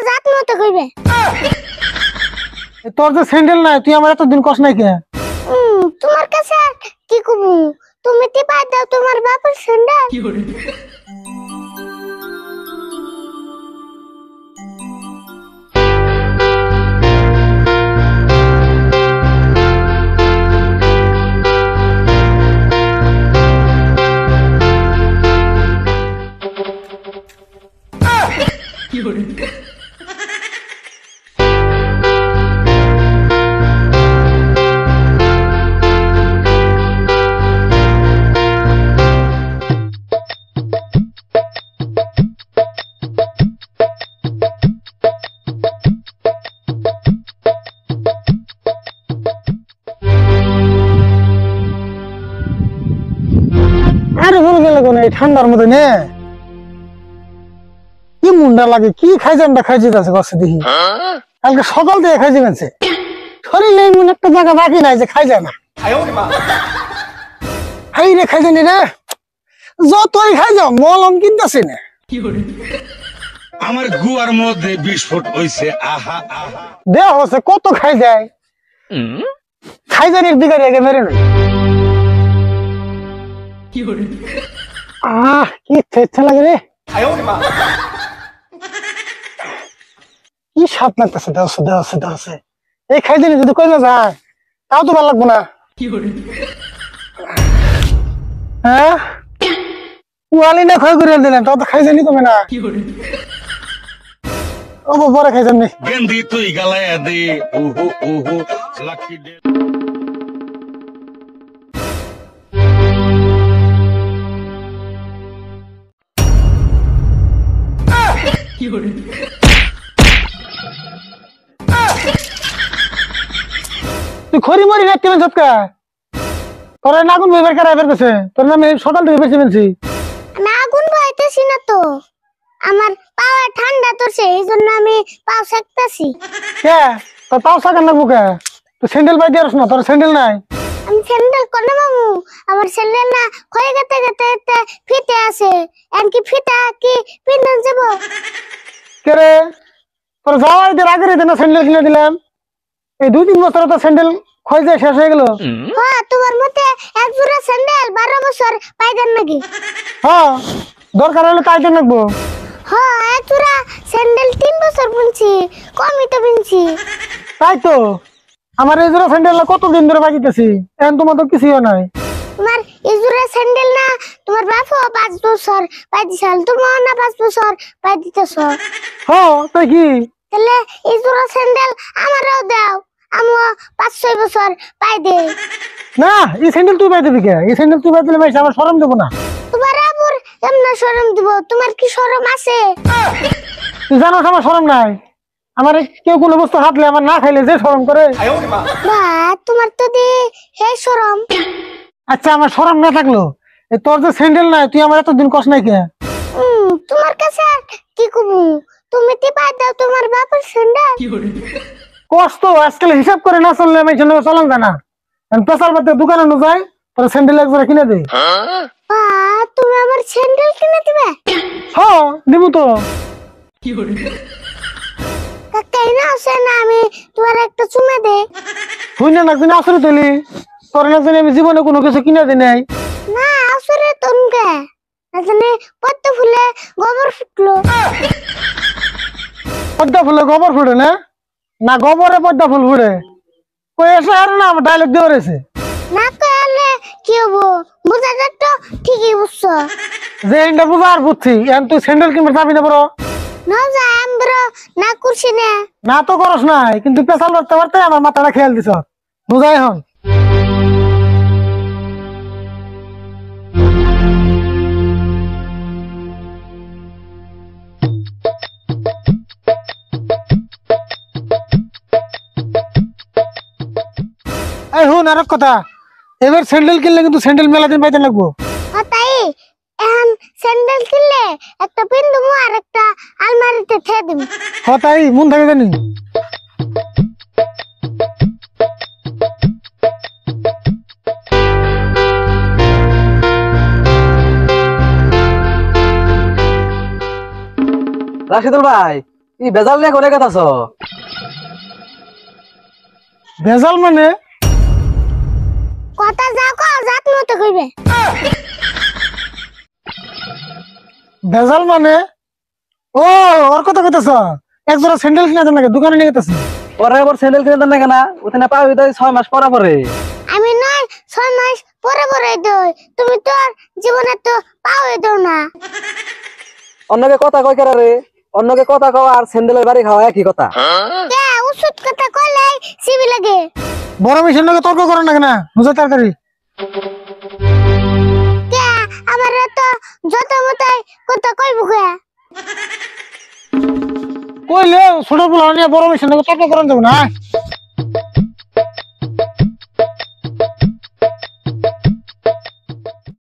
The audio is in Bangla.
জাত মতো কইবে। তোর যে স্যান্ডেল নাই তুই আমার এতদিন কস নাই কে? তোমার কাছে কি কবু, তুমি টিপাই দাও তোমার বাপের স্যান্ডেল। আরে ভুল গেল কোন এই ঠান্ডার মধ্যে নে কি মুন্ডা লাগে, কি খাইজানটা খাইছে আছে কষ্ট দেখি। কালকে সকাল থেকে খাইছে গেছে, শরীর নেই মনে একটা জায়গা বাকি নাই যে খাই যায় না। হাই রে খাই জানি রে, যতই খাই যাও মলম কিনতেছি না। আমার গুয়ার মধ্যে বিস্ফোট হইছে। আহা আহা, দেহ হচ্ছে কত খাই যায়, খাই জানির দিকে আগে মেরে নই। আহ কি ইচ্ছা লাগে রে, কি স্বাদ লাগতেছে। দেওয়া এই খাই জানি যদি কই না যায় তাও তো ভালো লাগবো না। হ্যাঁ ওয়ালি না ক্ষয় করে দিলেন তাও তো খাই জানি কমে না। ও বড় খাই জানি গেন্দি তুই গালায়া দে। ওহো ওহো লাকি ডে। তুই খড়ি মরি রাখতে পেন সবকা তোর নাগুন বইবার কারা বের করছে, তোর নামে সকাল থেকে বেশি পেয়েছি না আগুন পাইতেছি না তো, আমার পাওয়া ঠান্ডা তোরছে এই জন্য আমি পাও সেকতেছি। কে তোর পাও সাকার লাগবো কে? তুই স্যান্ডেল পাই দিয়ে না, তোর স্যান্ডেল নাই। আমি স্যান্ডেল কোনে মামু, আমার স্যান্ডেল না ক্ষয়ে গেতে গেতে ফিতে আছে, এমনকি ফিতা কি পিন্দন যাব। কে রে তোর যাওয়ার যে আগে রে না স্যান্ডেল কিনে দিলাম, এই 2-3 বছর তো স্যান্ডেল ক্ষয় যায় শেষ হয়ে গেল। হ্যাঁ তোমার মতে এক জোড়া স্যান্ডেল 12 বছর পাইদেন নাকি? হ্যাঁ দরকার হলে তাই দেন লাগবো। হ্যাঁ এক জোড়া স্যান্ডেল 3 বছর বুনছি, কমই তো বুনছি। তাই তো আমার এই জোড়া স্যান্ডেল কতদিন ধরে বাজিতেছি, এখন তোমার তো কিছুই নাই। তোমার এই জোড়া স্যান্ডেল না তোমার বাপও 5 বছর পাই দিছাল, তুমিও না 5 বছর পাই দিতেছ। হ্যাঁ তাই কি? তাহলে এই জোড়া স্যান্ডেল আমারও দাও, আমিও 5-6 বছর পাই দে। না এই স্যান্ডেল তুই পাই দিবি কে? এই স্যান্ডেল তুই পাই দিলে ভাই আমার শরম দেবো না। তোমার আবুর এমন শরম দিব, তোমার কি শরম আছে? তুই জানো আমার শরম নাই, আমার কেউ কোনো বস্তু হাতলে আমার না খাইলে যে শরম করে। বা তোমার তো দি হে শরম। আচ্ছা আমার শরম না থাকলো এই তোর যে স্যান্ডেল নাই তুই আমার এতদিন কষ্ট নাই কে? তোমার কাছে কি কবু, তুমি টিপাই দাও তোমার বাপের স্যান্ডেল। কষ্ট আজকাল হিসাব করে না চললে আমি সঙ্গে চলান জানা, পেশাল পাতে দোকানে নো যায় তোর স্যান্ডেল একজোড়া কিনে দে। বা তুমি আমার স্যান্ডেল কিনে দিবে? হ্যাঁ দিব তো। কাকাই না আছে না, আমি তোমার একটা চুমা দে। তুই না একদিন আসরে তুলি তোর একদিন আমি জীবনে কোনো কিছু কিনে দিই নাই। না আসরে তোমকে আজনে পদ্ম ফুলে গোবর ফুটলো। পদ্মা ফুলে গোবর ফুটে না? না গোবরে পদ্মা ফুল ফুটে? কই এসে আর না আমার ডায়লগ দিয়ে রয়েছে। না কইলে কি হবো, বুঝাটা তো ঠিকই বুঝছো। যে এটা বুঝা আর বুঝছি, এখন তুই স্যান্ডেল কিনবে যাবি না বড়? না যা আমরা না করছি না। না তো করস নাই, কিন্তু পেশাল করতে পারতে আমার মাথাটা খেয়াল দিছ বুঝাই হন। এই হুন আর কথা, এবার স্যান্ডেল কিনলে কিন্তু স্যান্ডেল মেলা দিন পাইতে লাগবো। তাই এখন স্যান্ডেল কিনলে একটা পিন্দুমু আর একটা আলমারিতে থে দিমু। তাই মন থাকে জানি। রাশিদুল ভাই ই বেজাল নিয়ে কোনে কথা আছো? ভেজাল মানে কথা যা কও জাত মতো কইবে। ভেজাল মানে ও ওর কথা কইতাছ এক জোড়া স্যান্ডেল কিনে দেন নাকি দোকানে নিয়ে গেতাছি পরে আবার স্যান্ডেল কিনে দেন না কেনা ওখানে পাবি তো 6 মাস পরে পরে আমি নয় 6 মাস পরে পরে দই, তুমি তো আর জীবনে তো পাওই দাও না। অন্যকে কথা কই কেরা রে? অন্যকে কথা কও আর স্যান্ডেলের বাড়ি খাওয়া একই কথা। কে ওষুধ কথা কইলে সিবি লাগে। বড় মেশিন নাকি তর্ক করেন না কেন বুঝা তাড়াতাড়ি কে আমার তো যত মতাই কথা কইবো কে। কইলে ছোট পোলা নিয়ে বড় মেশিন নাকি তর্ক করেন যাবো না